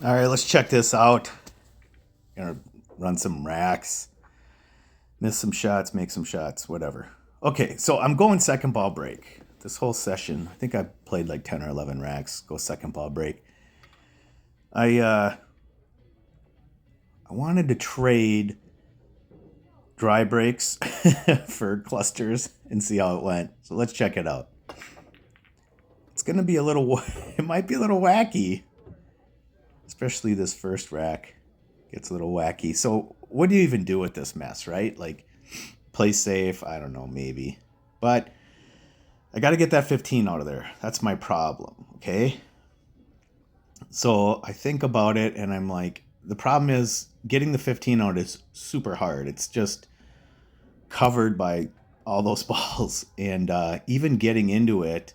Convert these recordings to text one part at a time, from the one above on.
All right, let's check this out. Gonna run some racks, miss some shots, make some shots, whatever. Okay, so I'm going second ball break. This whole session, I think I played like 10 or 11 racks. Go second ball break. I wanted to trade dry breaks for clusters and see how it went. So let's check it out. It's gonna be a little. It might be a little wacky, especially this first rack. Gets a little wacky. So what do you even do with this mess, right? Like, play safe. I don't know, maybe. But I got to get that 15 out of there. That's my problem, okay? So I think about it and I'm like, the problem is getting the 15 out is super hard. It's just covered by all those balls. And even getting into it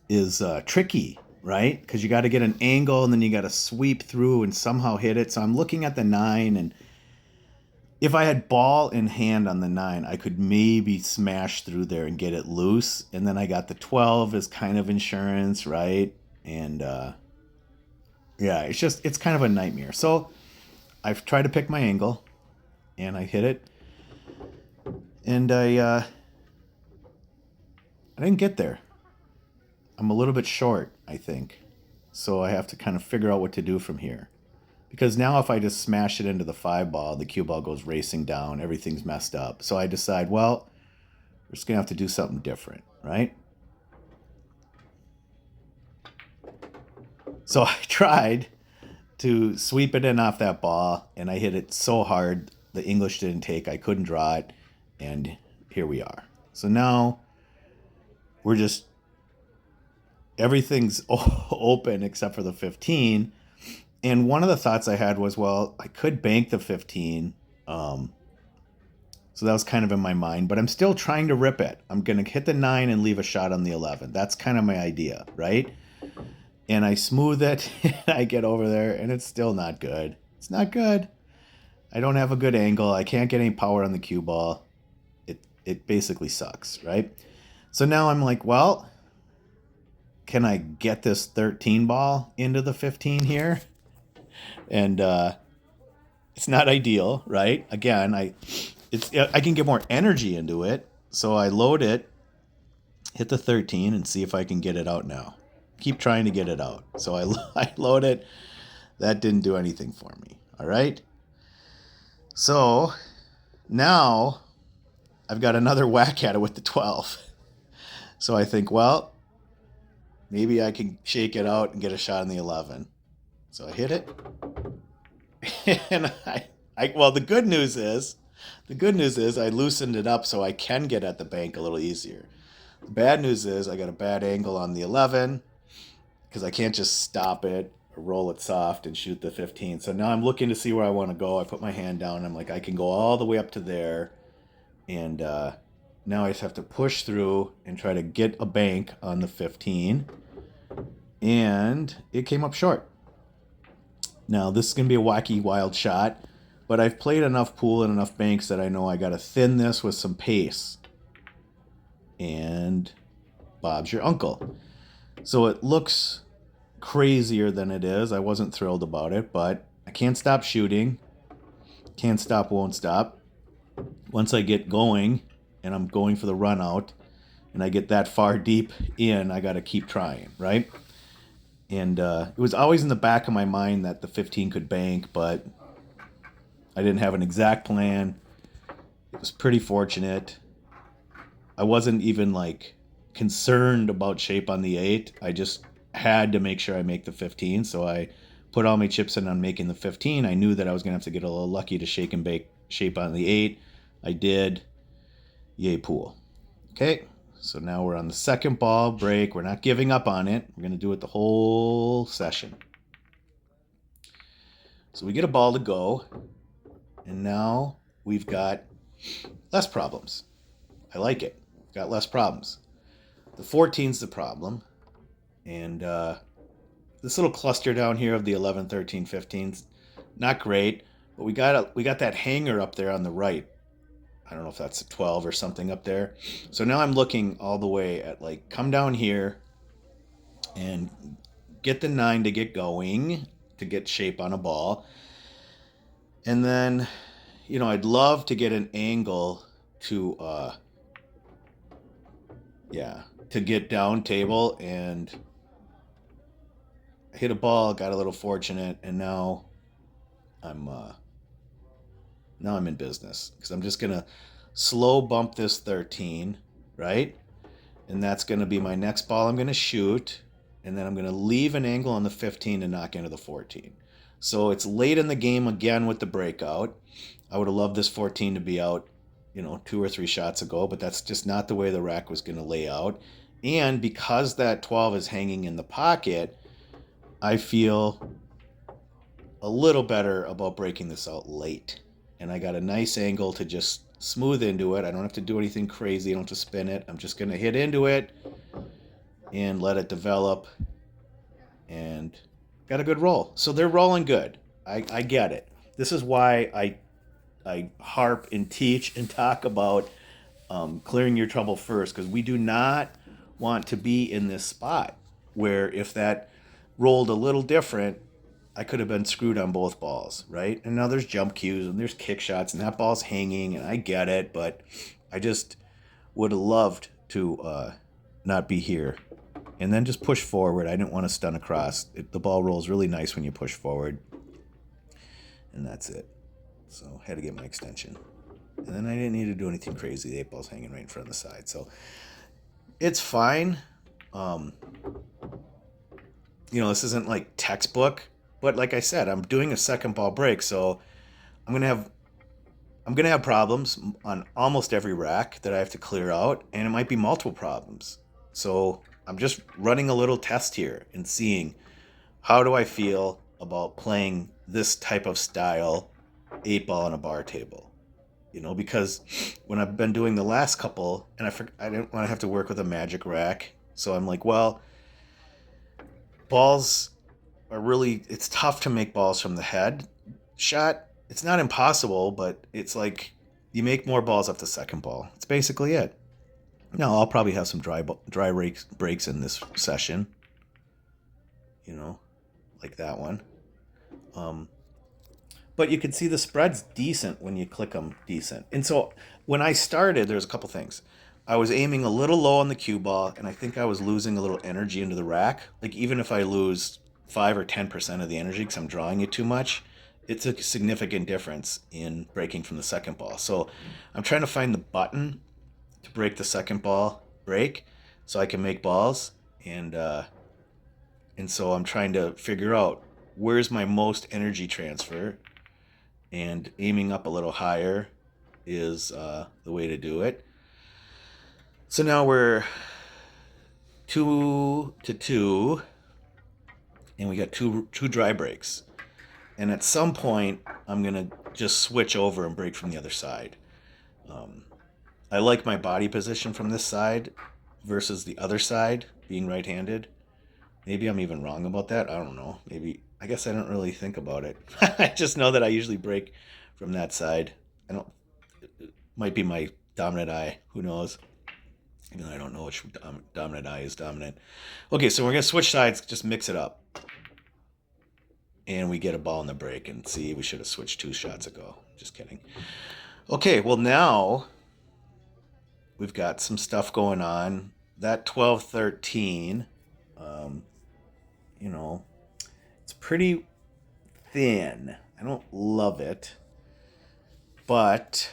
is tricky, right? Because you got to get an angle and then you got to sweep through and somehow hit it. So I'm looking at the 9, and if I had ball in hand on the 9, I could maybe smash through there and get it loose. And then I got the 12 as kind of insurance, right? And yeah, it's kind of a nightmare. So I've tried to pick my angle and I hit it. And I didn't get there. I'm a little bit short, I think. So I have to kind of figure out what to do from here. Because now if I just smash it into the 5 ball, the cue ball goes racing down, everything's messed up. So I decide, well, we're just going to have to do something different, right? So I tried to sweep it in off that ball, and I hit it so hard, the English didn't take, I couldn't draw it, and here we are. So now we're just, everything's open except for the 15. And one of the thoughts I had was, well, I could bank the 15. So that was kind of in my mind, but I'm still trying to rip it. I'm going to hit the 9 and leave a shot on the 11. That's kind of my idea, right? And I smooth it, and I get over there, and it's still not good. It's not good. I don't have a good angle. I can't get any power on the cue ball. It basically sucks, right? So now I'm like, well, can I get this 13 ball into the 15 here? And it's not ideal, right? Again, I can get more energy into it, so I load it, hit the 13, and see if I can get it out now. Keep trying to get it out. So I load it. That didn't do anything for me. All right. So now I've got another whack at it with the 12. So I think, well, maybe I can shake it out and get a shot on the 11. So I hit it. And well, the good news is I loosened it up so I can get at the bank a little easier. The bad news is I got a bad angle on the 11 because I can't just stop it or roll it soft and shoot the 15. So now I'm looking to see where I want to go. I put my hand down. And I'm like, I can go all the way up to there. And now I just have to push through and try to get a bank on the 15. And it came up short. Now, this is going to be a wacky, wild shot, but I've played enough pool and enough banks that I know I got to thin this with some pace. And Bob's your uncle. So it looks crazier than it is. I wasn't thrilled about it, but I can't stop shooting. Can't stop, won't stop. Once I get going, and I'm going for the run out, and I get that far deep in, I got to keep trying, right? And it was always in the back of my mind that the 15 could bank, but I didn't have an exact plan. It was pretty fortunate. I wasn't even like concerned about shape on the 8. I just had to make sure I make the 15. So I put all my chips in on making the 15. I knew that I was going to have to get a little lucky to shake and bake shape on the 8. I did. Yay, pool. Okay. So now we're on the second ball break. We're not giving up on it. We're going to do it the whole session. So we get a ball to go. And now we've got less problems. I like it. Got less problems. The 14's the problem. And this little cluster down here of the 11, 13, 15's not great. But we got that hanger up there on the right. I don't know if that's a 12 or something up there. So now I'm looking all the way at like, come down here and get the 9 to get going, to get shape on a ball. And then, I'd love to get an angle to, to get down table and hit a ball, got a little fortunate, and I'm, uh, now I'm in business because I'm just gonna slow bump this 13, right? And that's gonna be my next ball I'm gonna shoot, and then I'm gonna leave an angle on the 15 to knock into the 14. So it's late in the game again with the breakout. I would have loved this 14 to be out, 2 or 3 shots ago, but that's just not the way the rack was gonna lay out. And because that 12 is hanging in the pocket, I feel a little better about breaking this out late. And I got a nice angle to just smooth into it. I don't have to do anything crazy. I don't have to spin it. I'm just going to hit into it and let it develop. And got a good roll. So they're rolling good. I get it. This is why I harp and teach and talk about clearing your trouble first, because we do not want to be in this spot where if that rolled a little different, I could have been screwed on both balls, right? And now there's jump cues and there's kick shots and that ball's hanging, and I get it, but I just would have loved to not be here. And then just push forward. I didn't want to stun across. The ball rolls really nice when you push forward. And that's it. So had to get my extension. And then I didn't need to do anything crazy. The 8-ball's hanging right in front of the side. So it's fine. This isn't like textbook. But like I said, I'm doing a second ball break, so I'm gonna have problems on almost every rack that I have to clear out, and it might be multiple problems. So I'm just running a little test here and seeing how do I feel about playing this type of style 8-ball on a bar table. Because when I've been doing the last couple, and I didn't want to have to work with a magic rack, so I'm like, well, balls are really, it's tough to make balls from the head shot. It's not impossible, but it's like you make more balls off the second ball. It's basically it. Now, I'll probably have some dry breaks in this session, like that one. But you can see the spread's decent when you click them decent. And so when I started, there's a couple things. I was aiming a little low on the cue ball, and I think I was losing a little energy into the rack. Like, even if I lose 5 or 10% of the energy because I'm drawing it too much, it's a significant difference in breaking from the second ball. So I'm trying to find the button to break the second ball break so I can make balls. And so I'm trying to figure out where's my most energy transfer, and aiming up a little higher is the way to do it. So now we're 2-2, and we got two dry breaks. And at some point, I'm gonna just switch over and break from the other side. I like my body position from this side versus the other side being right-handed. Maybe I'm even wrong about that. I don't know. I guess I don't really think about it. I just know that I usually break from that side. It might be my dominant eye. Who knows? Even though I don't know which dominant eye is dominant. Okay, so we're going to switch sides, just mix it up. And we get a ball in the break, and see, we should have switched 2 shots ago. Just kidding. Okay, well now we've got some stuff going on. That 12-13, it's pretty thin. I don't love it. But,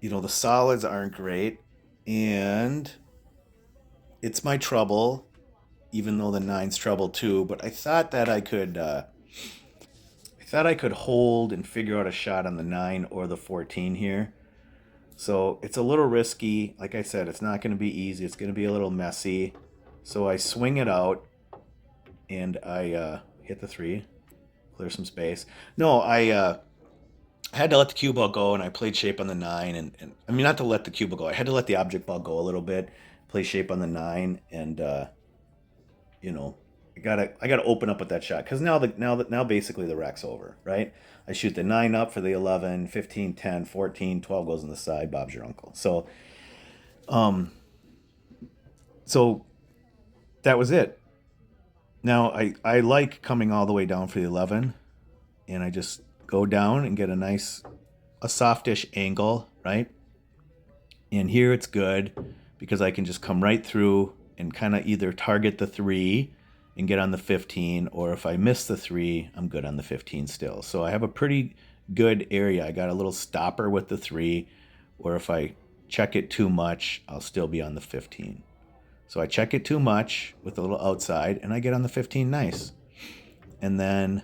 the solids aren't great. And it's my trouble, even though the 9's trouble too. But I thought that I could hold and figure out a shot on the 9 or the 14 here. So it's a little risky. Like I said, it's not going to be easy. It's going to be a little messy. So I swing it out, and I hit the 3, clear some space. No, I had to let the cue ball go, and I played shape on the 9. And I mean, not to let the cue ball go. I had to let the object ball go a little bit, play shape on the 9, and I gotta open up with that shot, because now basically the rack's over, right? I shoot the 9 up for the 11, 15, 10, 14, 12 goes on the side. Bob's your uncle. So that was it. Now I like coming all the way down for the 11, and I just go down and get a softish angle, right? And here it's good because I can just come right through and kind of either target the 3 and get on the 15, or if I miss the 3, I'm good on the 15 still. So I have a pretty good area. I got a little stopper with the 3, or if I check it too much, I'll still be on the 15. So I check it too much with a little outside, and I get on the 15 nice. And then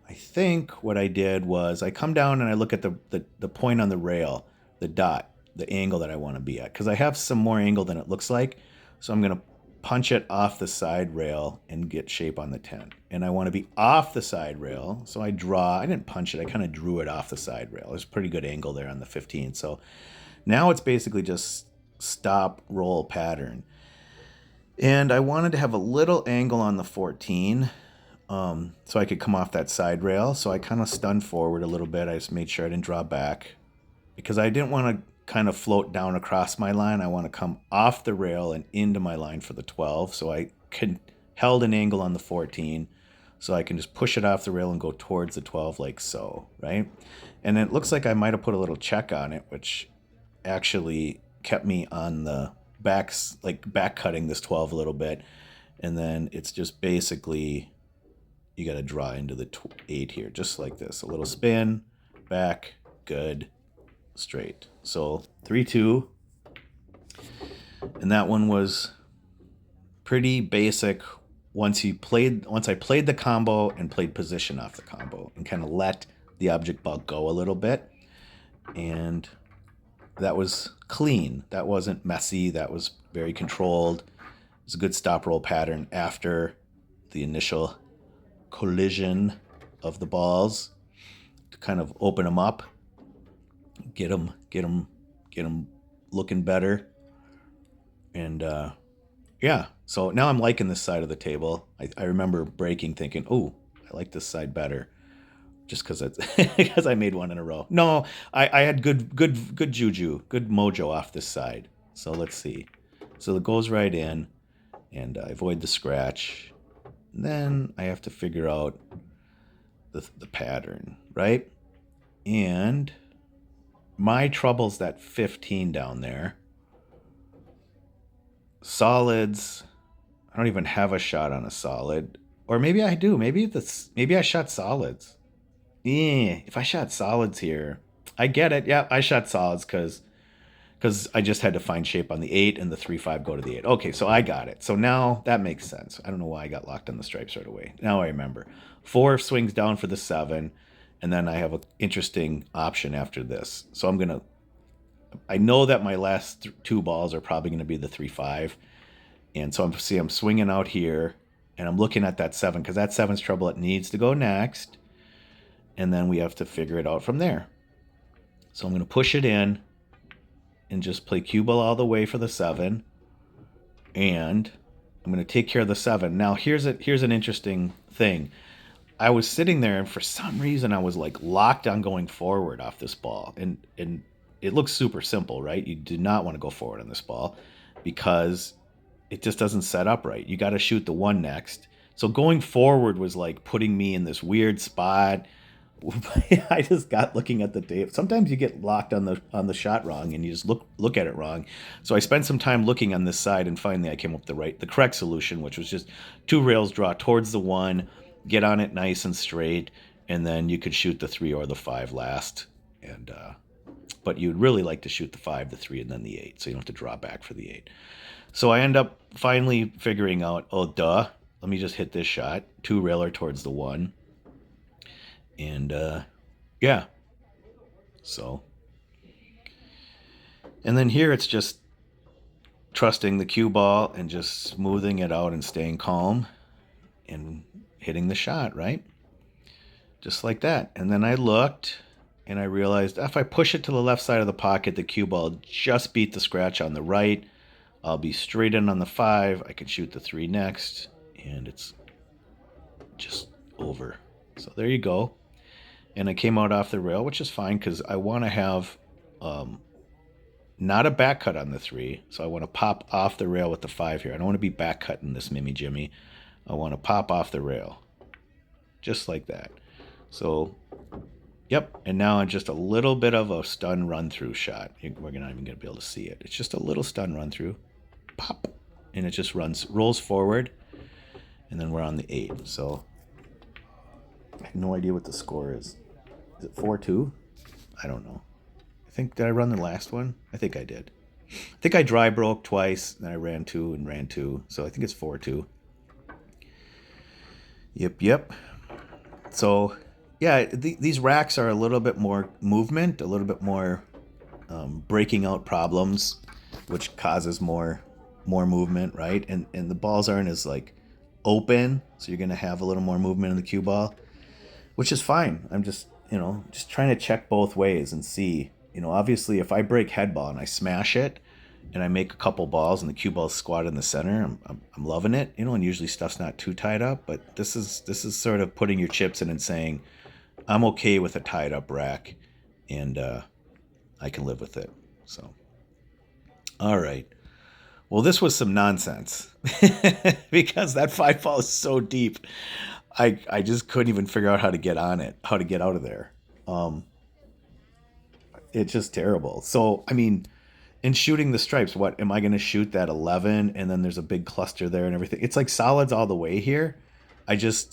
I think what I did was I come down and I look at the point on the rail, the dot, the angle that I want to be at. Because I have some more angle than it looks like. So I'm going to punch it off the side rail and get shape on the 10. And I want to be off the side rail. So I didn't punch it, I kind of drew it off the side rail. There's a pretty good angle there on the 15. So now it's basically just stop roll pattern. And I wanted to have a little angle on the 14, so I could come off that side rail. So I kind of stunned forward a little bit. I just made sure I didn't draw back because I didn't want to kind of float down across my line. I want to come off the rail and into my line for the 12. So I held an angle on the 14 so I can just push it off the rail and go towards the 12 like so, right? And it looks like I might have put a little check on it, which actually kept me on the backs, like back cutting this 12 a little bit. And then it's just basically you got to draw into the 8 here, just like this. A little spin, back, good, straight. So 3-2. And that one was pretty basic once I played the combo and played position off the combo and kind of let the object ball go a little bit. And that was clean. That wasn't messy. That was very controlled. It was a good stop roll pattern after the initial collision of the balls to kind of open them up, get them looking better. And yeah, so now I'm liking this side of the table. I remember breaking thinking, oh, I like this side better. Just because I made one in a row. No, I had good juju, good mojo off this side. So let's see. So it goes right in, and I avoid the scratch. And then I have to figure out the pattern, right? And my trouble's that 15 down there. Solids. I don't even have a shot on a solid, or maybe I do. Maybe I shot solids. Yeah, if I shot solids here, I get it. Yeah, I shot solids because I just had to find shape on the 8 and the 3-5 go to the 8. Okay, so I got it. So now that makes sense. I don't know why I got locked on the stripes right away. Now I remember. 4 swings down for the 7, and then I have an interesting option after this. So I know that my last 2 balls are probably going to be the 3-5. And so I'm swinging out here, and I'm looking at that 7 because that 7's trouble. It needs to go next. And then we have to figure it out from there. So I'm going to push it in and just play cue ball all the way for the 7. And I'm going to take care of the 7. Now, here's an interesting thing. I was sitting there, and for some reason, I was like locked on going forward off this ball. And it looks super simple, right? You do not want to go forward on this ball because it just doesn't set up right. You got to shoot the 1 next. So going forward was like putting me in this weird spot. I just got looking at the tape. Sometimes you get locked on the shot wrong, and you just look at it wrong. So I spent some time looking on this side, and finally I came up with the correct solution, which was just 2 rails draw towards the 1, get on it nice and straight, and then you could shoot the 3 or the 5 last. And but you'd really like to shoot the 5, the 3, and then the 8, so you don't have to draw back for the 8. So I end up finally figuring out, oh duh, let me just hit this shot, 2 railer towards the 1. And yeah, so, and then here it's just trusting the cue ball and just smoothing it out and staying calm and hitting the shot, right? Just like that. And then I looked and I realized if I push it to the left side of the pocket, the cue ball just beat the scratch on the right. I'll be straight in on the 5. I can shoot the 3 next, and it's just over. So there you go. And I came out off the rail, which is fine because I want to have not a back cut on the 3. So I want to pop off the rail with the 5 here. I don't want to be back cutting this Mimi Jimmy. I want to pop off the rail. Just like that. So, yep. And now I'm just a little bit of a stun run through shot. We're not even going to be able to see it. It's just a little stun run through. Pop. And it just rolls forward. And then we're on the 8. So, I have no idea what the score is. Is it 4-2? I don't know. Did I run the last one? I think I did. I think I dry broke twice, then I ran 2 and ran 2. So I think it's 4-2. Yep. So, yeah, these racks are a little bit more movement, a little bit more breaking out problems, which causes more movement, right? And the balls aren't as like open, so you're gonna have a little more movement in the cue ball, which is fine. I'm just just trying to check both ways and see. Obviously, if I break head ball and I smash it, and I make a couple balls and the cue ball's squat in the center, I'm loving it. And usually stuff's not too tied up, but this is sort of putting your chips in and saying, I'm okay with a tied up rack, and I can live with it. So, all right. Well, this was some nonsense because that 5 ball is so deep. I just couldn't even figure out how to get on it, how to get out of there. It's just terrible. So, I mean, in shooting the stripes, what am I going to shoot that 11 and then there's a big cluster there and everything? It's like solids all the way here. I couldn't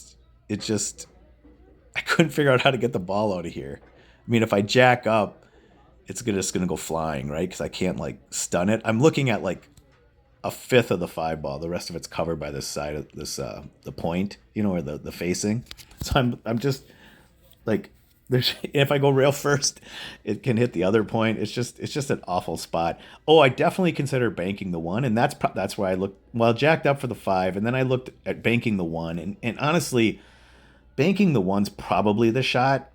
figure out how to get the ball out of here. I mean, if I jack up, it's just gonna go flying, right? Because I can't like stun it. I'm looking at like a fifth of the 5 ball. The rest of it's covered by this side of this the point, or the facing. So I'm just like, if I go rail first, it can hit the other point. It's just an awful spot. Oh, I definitely consider banking the 1, and that's why I looked, well, jacked up for the 5, and then I looked at banking the 1, and honestly, banking the 1's probably the shot.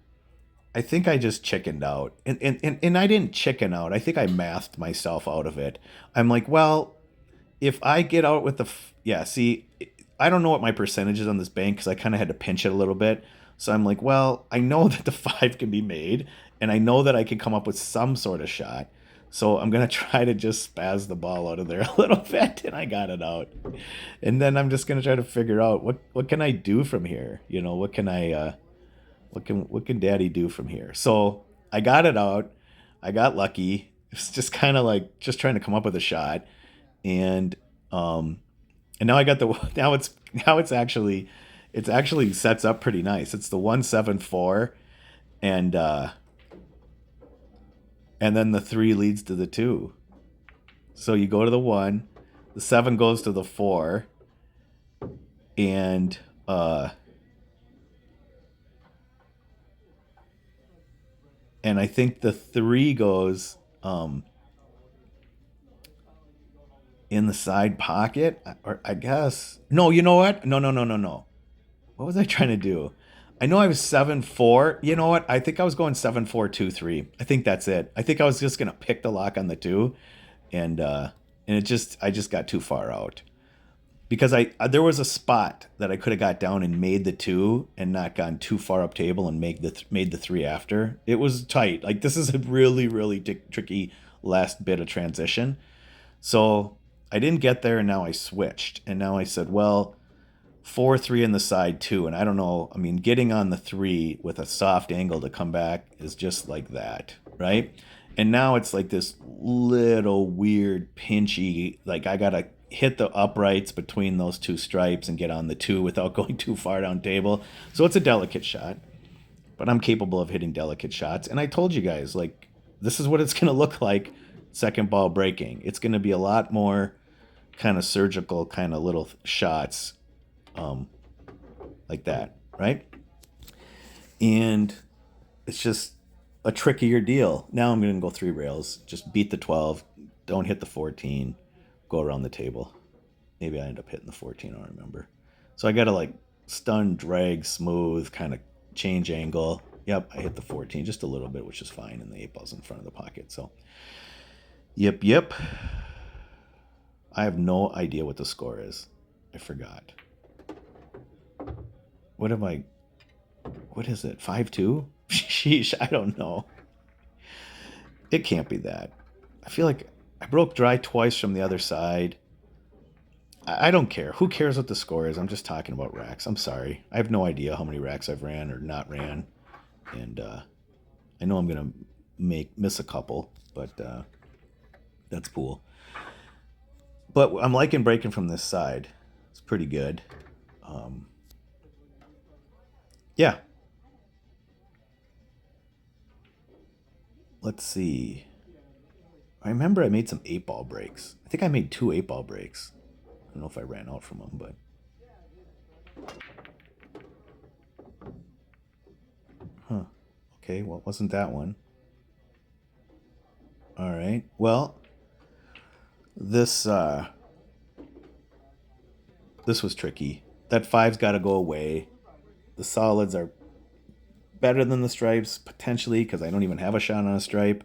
I think I just chickened out, and I didn't chicken out. I think I mathed myself out of it. I'm like, well, if I get out with yeah, see, I don't know what my percentage is on this bank because I kind of had to pinch it a little bit. So I'm like, well, I know that the 5 can be made, and I know that I can come up with some sort of shot. So I'm gonna try to just spaz the ball out of there a little bit, and I got it out. And then I'm just gonna try to figure out what can I do from here. What can I what can Daddy do from here? So I got it out. I got lucky. It's just kind of like just trying to come up with a shot, and um, and now I got the it's actually sets up pretty nice. It's the 174, and then the 3 leads to the 2. So you go to the 1, the 7 goes to the 4, and I think the 3 goes in the side pocket, or I guess no. You know what? No. What was I trying to do? I know I was 7-4. You know what? I think I was going 7-4-2-3. I think that's it. I think I was just gonna pick the lock on the 2, and I just got too far out because there was a spot that I could have got down and made the 2 and not gone too far up table and made the 3 after. It was tight. Like, this is a really really tricky last bit of transition. So I didn't get there, and now I switched, and now I said, well, 4-3 in the side 2, and I don't know. I mean, getting on the 3 with a soft angle to come back is just like that, right? And now it's like this little weird pinchy, like I gotta hit the uprights between those 2 stripes and get on the 2 without going too far down table. So it's a delicate shot, but I'm capable of hitting delicate shots. And I told you guys, like, this is what it's gonna look like second ball breaking. It's gonna be a lot more kind of surgical, kind of little shots, like that, right? And it's just a trickier deal. Now I'm going to go 3 rails, just beat the 12, don't hit the 14, go around the table. Maybe I end up hitting the 14, I don't remember. So I got to like stun, drag, smooth, kind of change angle. Yep, I hit the 14 just a little bit, which is fine, and the 8 ball's in front of the pocket. So, yep. I have no idea what the score is. I forgot. What is it? 5-2? Sheesh, I don't know. It can't be that. I feel like I broke dry twice from the other side. I don't care. Who cares what the score is? I'm just talking about racks. I'm sorry. I have no idea how many racks I've ran or not ran, and I know I'm gonna miss a couple, but that's cool. But I'm liking breaking from this side. It's pretty good. Um, yeah. Let's see. I remember I made some 8 ball breaks. I think I made 2 8 ball breaks. I don't know if I ran out from them, but huh. Okay, well, it wasn't that one. All right. Well, this this was tricky. That five's got to go away. The solids are better than the stripes potentially because I don't even have a shot on a stripe,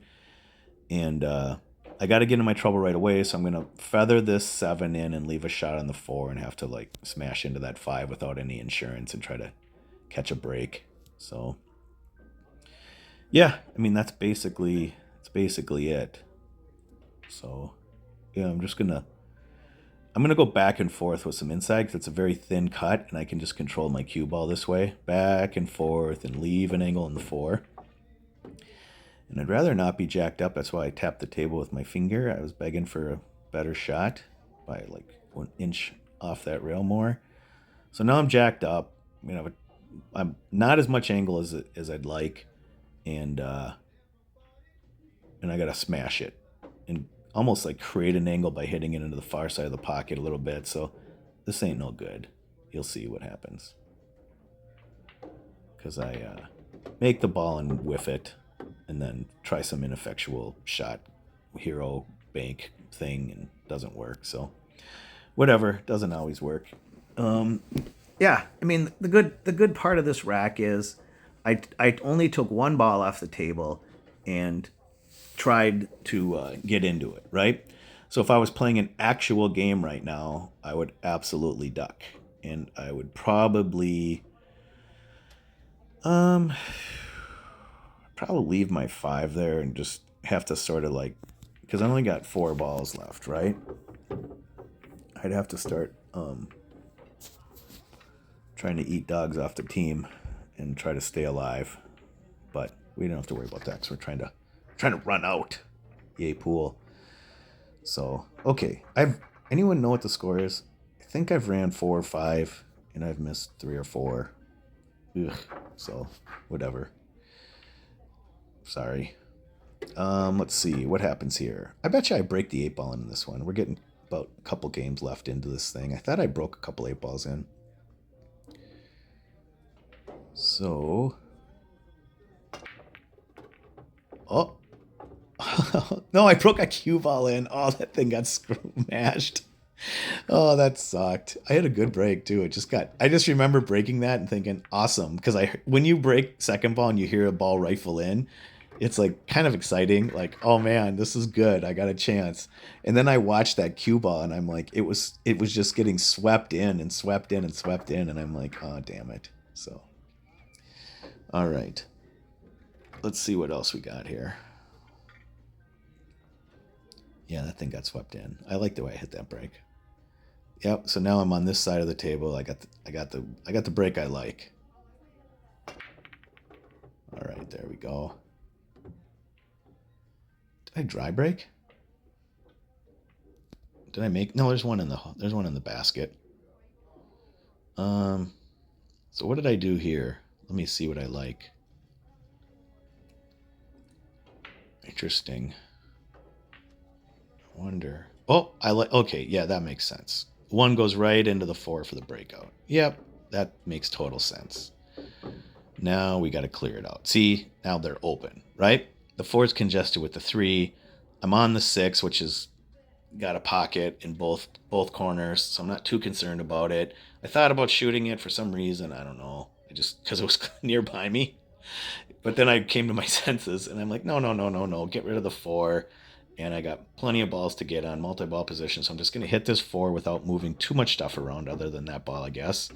and I got to get in my trouble right away. So I'm gonna feather this 7 in and leave a shot on the 4 and have to like smash into that 5 without any insurance and try to catch a break. So yeah, I mean that's basically it. So yeah, I'm gonna go back and forth with some inside because it's a very thin cut, and I can just control my cue ball this way, back and forth, and leave an angle in the 4. And I'd rather not be jacked up. That's why I tapped the table with my finger. I was begging for a better shot by like 1 inch off that rail more. So now I'm jacked up. I'm not as much angle as I'd like, and I gotta smash it and almost like create an angle by hitting it into the far side of the pocket a little bit. So this ain't no good. You'll see what happens because I make the ball and whiff it, and then try some ineffectual shot hero bank thing and doesn't work. So whatever, doesn't always work. Um, yeah, I mean the good part of this rack is I only took 1 ball off the table and tried to get into it, right? So if I was playing an actual game right now, I would absolutely duck, and I would um probably leave my 5 there and just have to sort of like, because I only got 4 balls left, right? I'd have to start trying to eat dogs off the team and try to stay alive, but we don't have to worry about that because we're trying to run out. Yay pool. So okay, I've anyone know what the score is? I think I've ran 4 or 5, and I've missed 3 or 4. Ugh. So whatever. Sorry. Let's see what happens here. I bet you I break the 8 ball in this one. We're getting about a couple games left into this thing. I thought I broke a couple 8 balls in. So, oh, no, I broke a cue ball in. Oh, that thing got smashed. Oh, that sucked. I had a good break too. I just remember breaking that and thinking, awesome. Because when you break second ball and you hear a ball rifle in, it's like kind of exciting. Like, oh man, this is good. I got a chance. And then I watched that cue ball and I'm like, it was just getting swept in and swept in and swept in. And I'm like, oh, damn it. So, all right. Let's see what else we got here. Yeah, that thing got swept in. I like the way I hit that break. Yep. So now I'm on this side of the table. I got the break I like. All right, there we go. Did I dry break? Did I make? No, there's one in the basket. Um. So what did I do here? Let me see what I like. Interesting. I wonder. Oh, I like. Okay, yeah, that makes sense. One goes right into the 4 for the breakout. Yep, that makes total sense. Now we got to clear it out. See, now they're open, right? The 4 is congested with the 3. I'm on the 6, which is got a pocket in both corners, so I'm not too concerned about it. I thought about shooting it for some reason. I don't know. I just because it was nearby me. But then I came to my senses, and I'm like, no, no, no, no, no. Get rid of the 4. And I got plenty of balls to get on multi-ball position, so I'm just going to hit this 4 without moving too much stuff around other than that ball, I guess.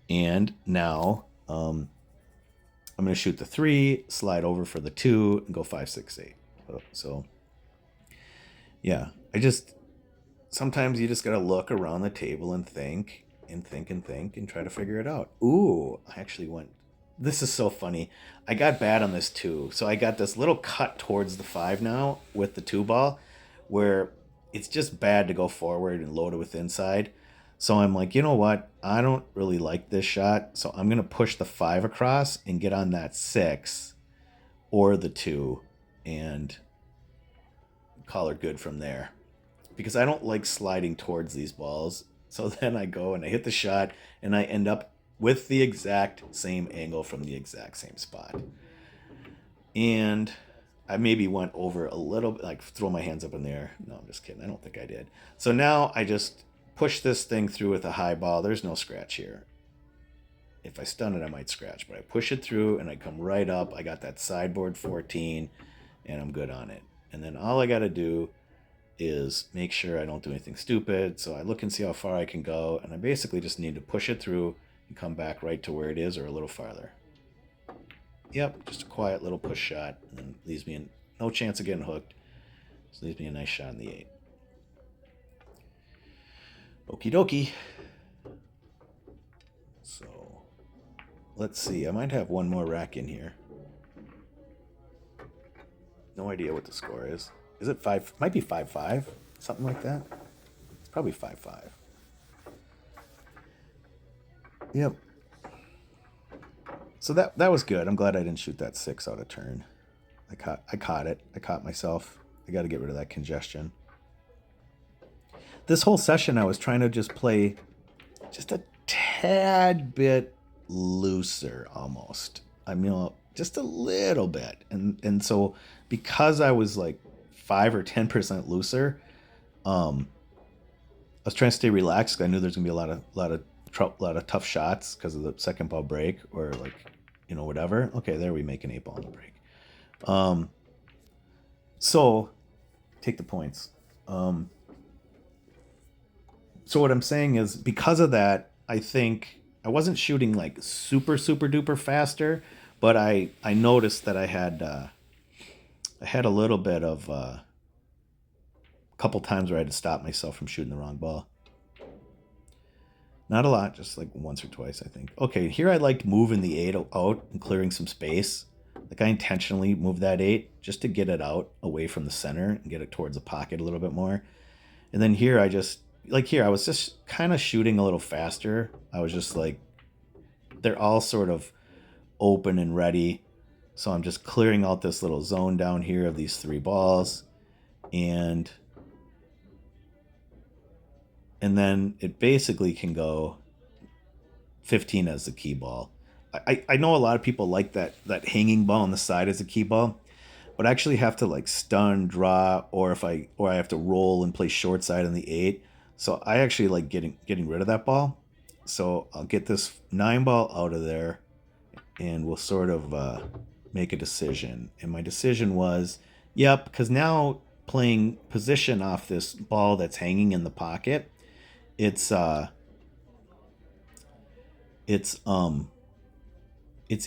And now I'm going to shoot the 3, slide over for the 2, and go 5, 6, 8. So, yeah, sometimes you just gotta look around the table and think and think and think and try to figure it out. Ooh, I actually went. This is so funny. I got bad on this two. So I got this little cut towards the five now with the two ball where it's just bad to go forward and load it with inside. So I'm like, you know what? I don't really like this shot. So I'm going to push the five across and get on that six or the two and call her good from there because I don't like sliding towards these balls. So then I go and I hit the shot and I end up with the exact same angle from the exact same spot. And I maybe went over a little bit, like throw my hands up in the air. No, I'm just kidding. I don't think I did. So now I just push this thing through with a high ball. There's no scratch here. If I stun it, I might scratch, but I push it through and I come right up. I got that sideboard 14 and I'm good on it. And then all I got to do is make sure I don't do anything stupid. So I look and see how far I can go. And I basically just need to push it through and come back right to where it is or a little farther. Yep, just a quiet little push shot. And then leaves me in no chance of getting hooked. Just leaves me a nice shot in the 8. Okie dokie. So let's see. I might have one more rack in here. No idea what the score is. Is it 5? Might be 5-5. Something like that. It's probably 5-5. Yep. So that was good. I'm glad I didn't shoot that 6 out of turn. I caught it. I caught myself. I got to get rid of that congestion. This whole session I was trying to just play just a tad bit looser almost. I mean, just a little bit. And so because I was like 5 or 10% looser, I was trying to stay relaxed because I knew there's gonna be a lot of tough shots because of the second ball break or like, whatever. Okay, there we make an 8 ball on the break. So take the points. So what I'm saying is because of that, I think I wasn't shooting like super super duper faster, but I noticed that I had a little bit of a couple times where I had to stop myself from shooting the wrong ball. Not a lot, just like once or twice, I think. Okay, here I liked moving the 8 out and clearing some space. Like I intentionally moved that 8 just to get it out away from the center and get it towards the pocket a little bit more. And then here I was just kind of shooting a little faster. I was just like, they're all sort of open and ready. So I'm just clearing out this little zone down here of these 3 balls. And then it basically can go 15 as the key ball. I know a lot of people like that hanging ball on the side as a key ball, but I actually have to like stun, draw, or I have to roll and play short side on the 8. So I actually like getting rid of that ball. So I'll get this 9 ball out of there, and we'll sort of make a decision. And my decision was, yep, because now playing position off this ball that's hanging in the pocket, it's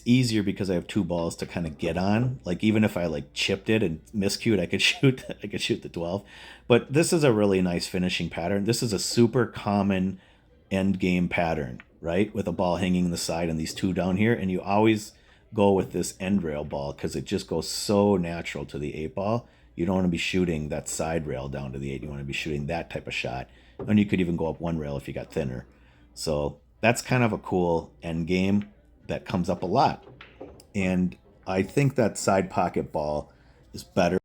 easier because I have 2 balls to kind of get on. Like even if I like chipped it and miscued, I could shoot the 12. But this is a really nice finishing pattern. This is a super common end game pattern, right? With a ball hanging in the side and these 2 down here, and you always go with this end rail ball because it just goes so natural to the 8 ball. You don't want to be shooting that side rail down to the 8. You want to be shooting that type of shot. And you could even go up 1 rail if you got thinner. So that's kind of a cool end game that comes up a lot. And I think that side pocket ball is better